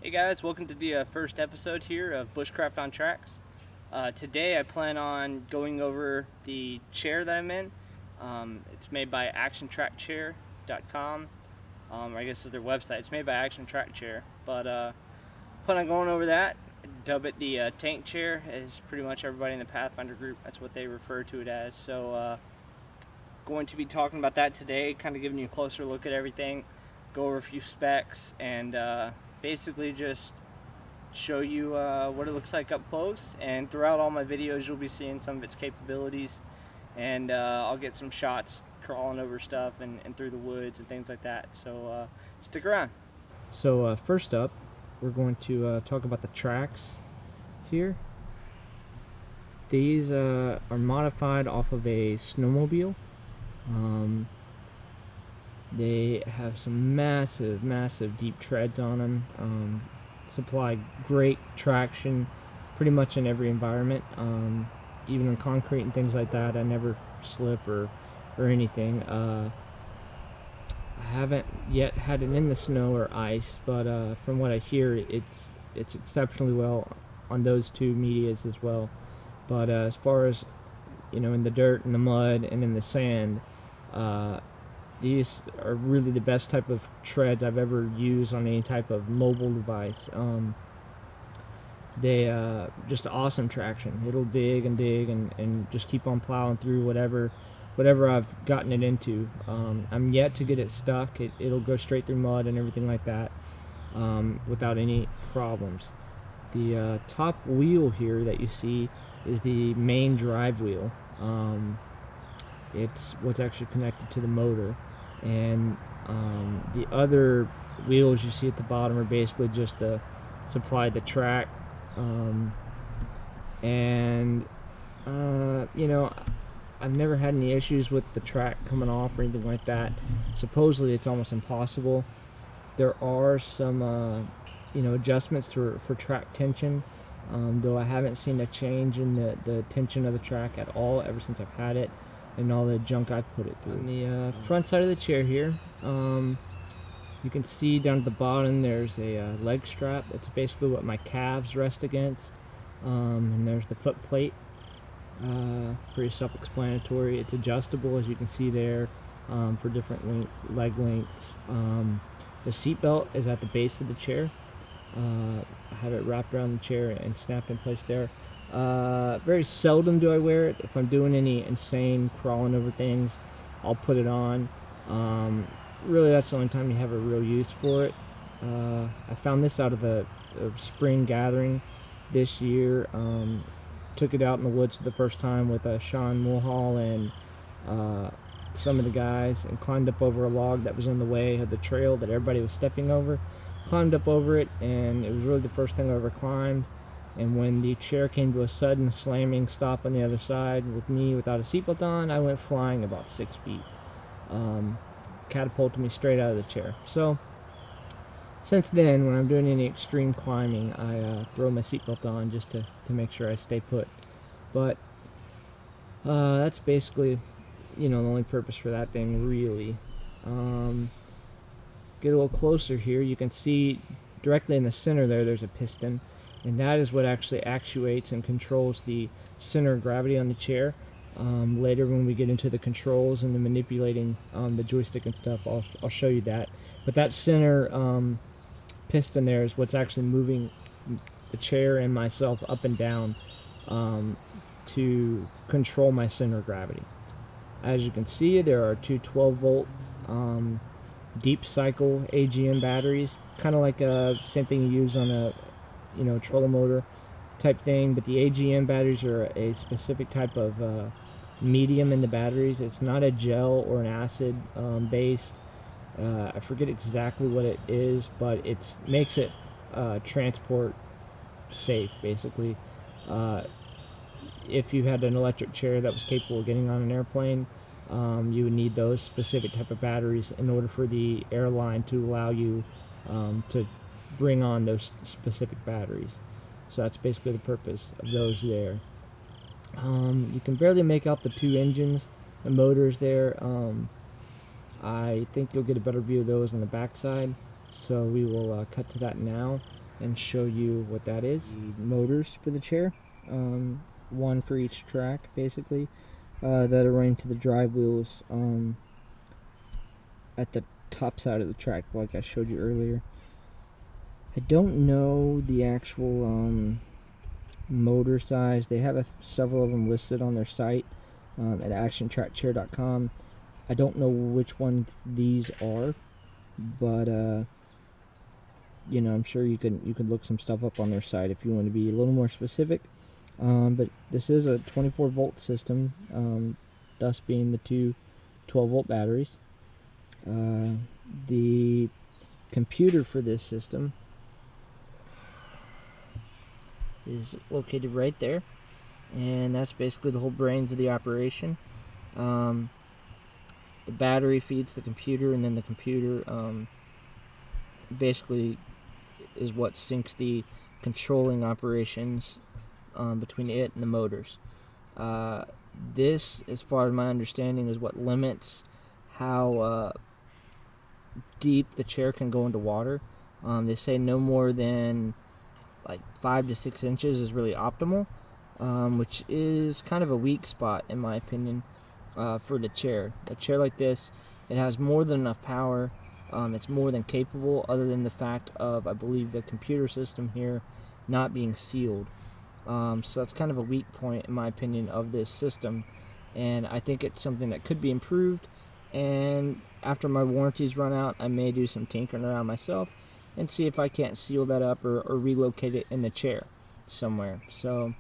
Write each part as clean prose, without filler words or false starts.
Hey guys, welcome to the first episode here of Bushcraft on Tracks. Today I plan on going over the chair that I'm in. It's made by actiontrackchair.com. I guess is their website. It's made by Action Track Chair. But plan on going over that. Dub it the tank chair, as pretty much everybody in the Pathfinder group, that's what they refer to it as. So going to be talking about that today, kind of giving you a closer look at everything, go over a few specs, and basically just show you what it looks like up close. And throughout all my videos you'll be seeing some of its capabilities, and I'll get some shots crawling over stuff and through the woods and things like that, so stick around. So first up, we're going to talk about the tracks here. These are modified off of a snowmobile. They have some massive deep treads on them. Supply great traction pretty much in every environment. Even on concrete and things like that, I never slip or anything. I haven't yet had it in the snow or ice, but from what I hear, it's exceptionally well on those two medias as well. But as far as in the dirt and the mud and in the sand, these are really the best type of treads I've ever used on any type of mobile device. They just awesome traction. It'll dig and just keep on plowing through whatever I've gotten it into. I'm yet to get it stuck. It'll go straight through mud and everything like that without any problems. The top wheel here that you see is the main drive wheel. It's what's actually connected to the motor, and the other wheels you see at the bottom are basically just to supply the track. I've never had any issues with the track coming off or anything like that. Supposedly it's almost impossible. There are some adjustments for track tension, though I haven't seen a change in the tension of the track at all ever since I've had it and all the junk I've put it through. On the front side of the chair here, you can see down at the bottom there's a leg strap. That's basically what my calves rest against. And there's the foot plate. Pretty self-explanatory. It's adjustable, as you can see there, for different leg lengths. The seat belt is at the base of the chair. I have it wrapped around the chair and snapped in place there. Very seldom do I wear it. If I'm doing any insane crawling over things, I'll put it on. Really, that's the only time you have a real use for it. I found this out of the spring gathering this year. Took it out in the woods for the first time with Sean Mulhall and some of the guys, and climbed up over a log that was in the way of the trail that everybody was stepping over. Climbed up over it, and it was really the first thing I ever climbed. And when the chair came to a sudden slamming stop on the other side with me without a seatbelt on, I went flying about 6 feet. Catapulted me straight out of the chair. So since then, when I'm doing any extreme climbing, I throw my seatbelt on just to make sure I stay put. But that's basically, the only purpose for that thing, really. Get a little closer here. You can see directly in the center there's a piston, and that is what actually actuates and controls the center of gravity on the chair. Later, when we get into the controls and the manipulating the joystick and stuff, I'll show you that. But that center piston there is what's actually moving the chair and myself up and down to control my center of gravity. As you can see, there are two 12-volt deep cycle AGM batteries, kind of like same thing you use on a trolling motor type thing, but the AGM batteries are a specific type of medium in the batteries. It's not a gel or an acid based. I forget exactly what it is, but it makes it transport safe, basically. If you had an electric chair that was capable of getting on an airplane, you would need those specific type of batteries in order for the airline to allow you to bring on those specific batteries. So that's basically the purpose of those there. You can barely make out the two engines and motors there. I think you'll get a better view of those on the backside, so we will cut to that now. and show you what that is. The motors for the chair, one for each track basically, that are running to the drive wheels at the top side of the track, like I showed you earlier. I don't know the actual motor size. They have several of them listed on their site at actiontrackchair.com. I don't know which ones these are, but I'm sure you could look some stuff up on their site if you want to be a little more specific. But this is a 24-volt system, thus being the two 12-volt batteries. The computer for this system is located right there, and that's basically the whole brains of the operation. The battery feeds the computer, and then the computer basically is what syncs the controlling operations between it and the motors. This, as far as my understanding, is what limits how deep the chair can go into water. They say no more than like 5 to 6 inches is really optimal, which is kind of a weak spot in my opinion for the chair. A chair like this, it has more than enough power. It's more than capable, other than the fact of, I believe, the computer system here not being sealed. So that's kind of a weak point in my opinion of this system, and I think it's something that could be improved. And after my warranties run out, I may do some tinkering around myself and see if I can't seal that up or relocate it in the chair somewhere. So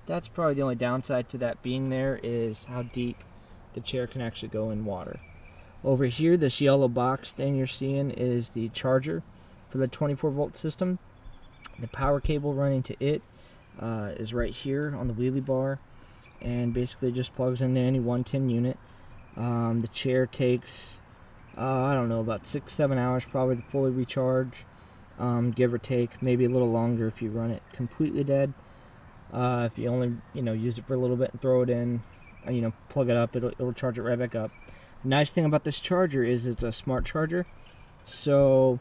that's probably the only downside to that being there, is how deep the chair can actually go in water. Over here, this yellow box thing you're seeing is the charger for the 24-volt system. The power cable running to it is right here on the wheelie bar, and basically just plugs into any 110 unit. The chair takes, I don't know, about 6-7 hours probably to fully recharge, give or take, maybe a little longer if you run it completely dead. If you only use it for a little bit and throw it in, plug it up, it'll charge it right back up. The nice thing about this charger is it's a smart charger, so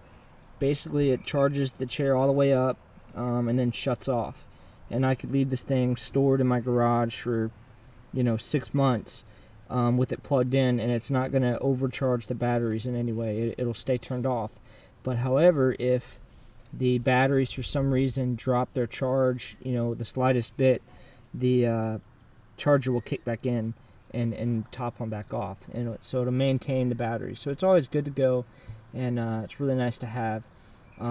basically it charges the chair all the way up and then shuts off. And I could leave this thing stored in my garage for 6 months with it plugged in, and it's not going to overcharge the batteries in any way. It'll stay turned off. But however, if the batteries for some reason drop their charge, the slightest bit, the charger will kick back in and top on back off, and so it'll maintain the battery. So it's always good to go, and it's really nice to have.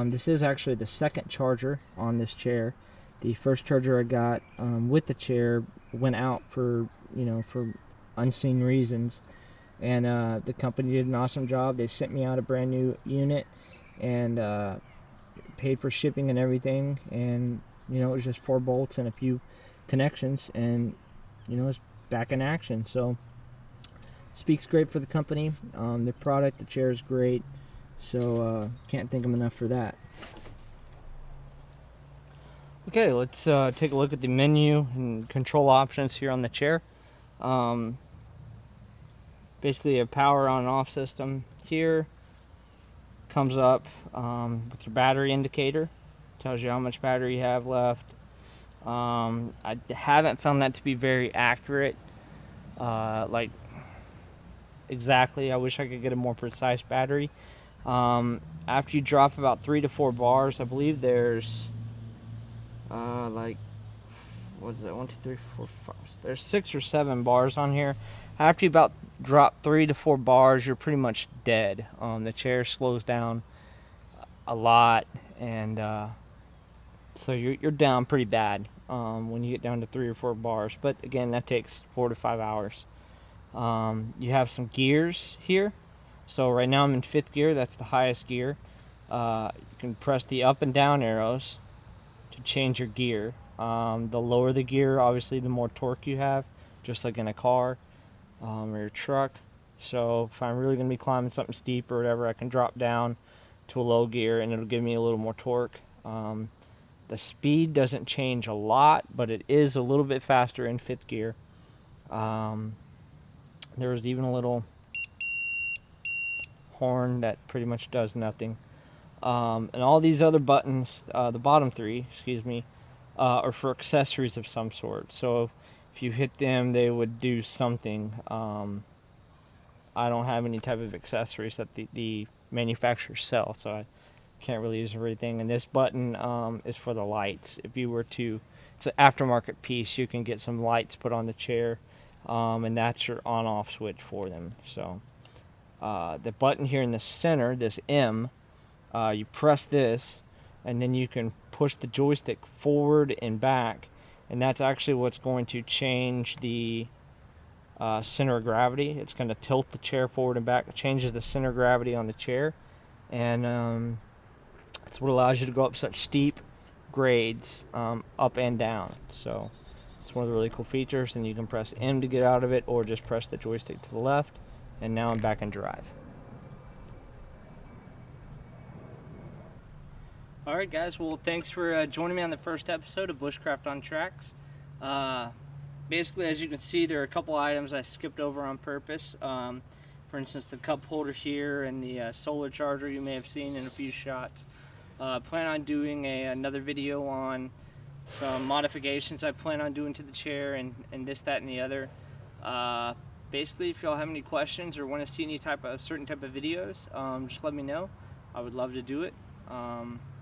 This is actually the second charger on this chair. The first charger I got with the chair went out for unseen reasons, and the company did an awesome job. They sent me out a brand new unit and paid for shipping and everything, and it was just 4 bolts and a few connections, and it's back in action. So speaks great for the company. Their product, the chair, is great, so can't thank them enough for that. Okay, let's take a look at the menu and control options here on the chair. Basically a power on and off system here. Comes up with your battery indicator, tells you how much battery you have left. I haven't found that to be very accurate, like exactly. I wish I could get a more precise battery. After you drop about 3 to 4 bars, I believe there's what is that, 1, 2, 3, 4, 5, there's 6 or 7 bars on here. After you about drop 3 to 4 bars, you're pretty much dead. The chair slows down a lot, and so you're down pretty bad when you get down to 3 or 4 bars. But again, that takes 4 to 5 hours. You have some gears here. So right now I'm in 5th gear. That's the highest gear. You can press the up and down arrows to change your gear. The lower the gear, obviously, the more torque you have, just like in a car or your truck. So if I'm really going to be climbing something steep or whatever, I can drop down to a low gear and it'll give me a little more torque. The speed doesn't change a lot, but it is a little bit faster in 5th gear. There was even a little horn that pretty much does nothing. And all these other buttons, the bottom three, excuse me, are for accessories of some sort. So if you hit them, they would do something. I don't have any type of accessories that the manufacturers sell, so I can't really use everything. And this button is for the lights. If you were to, it's an aftermarket piece, you can get some lights put on the chair, and that's your on-off switch for them. So the button here in the center, this M, you press this, and then you can push the joystick forward and back, and that's actually what's going to change the center of gravity. It's going to tilt the chair forward and back. It changes the center of gravity on the chair, and that's what allows you to go up such steep grades, up and down. So it's one of the really cool features. And you can press M to get out of it, or just press the joystick to the left, and now I'm back in drive. Alright guys, well thanks for joining me on the first episode of Bushcraft on Tracks. Basically, as you can see, there are a couple items I skipped over on purpose. For instance, the cup holder here and the solar charger you may have seen in a few shots. Plan on doing another video on some modifications I plan on doing to the chair and this, that, and the other. Basically, if y'all have any questions or want to see any certain type of videos, just let me know. I would love to do it.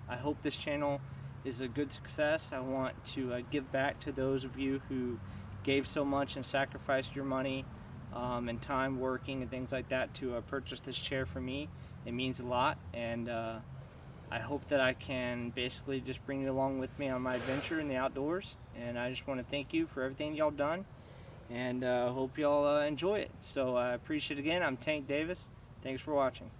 I hope this channel is a good success. I want to give back to those of you who gave so much and sacrificed your money and time working and things like that to purchase this chair for me. It means a lot, and I hope that I can basically just bring you along with me on my adventure in the outdoors. And I just want to thank you for everything y'all done, and hope y'all enjoy it. So I appreciate it again. I'm Tank Davis. Thanks for watching.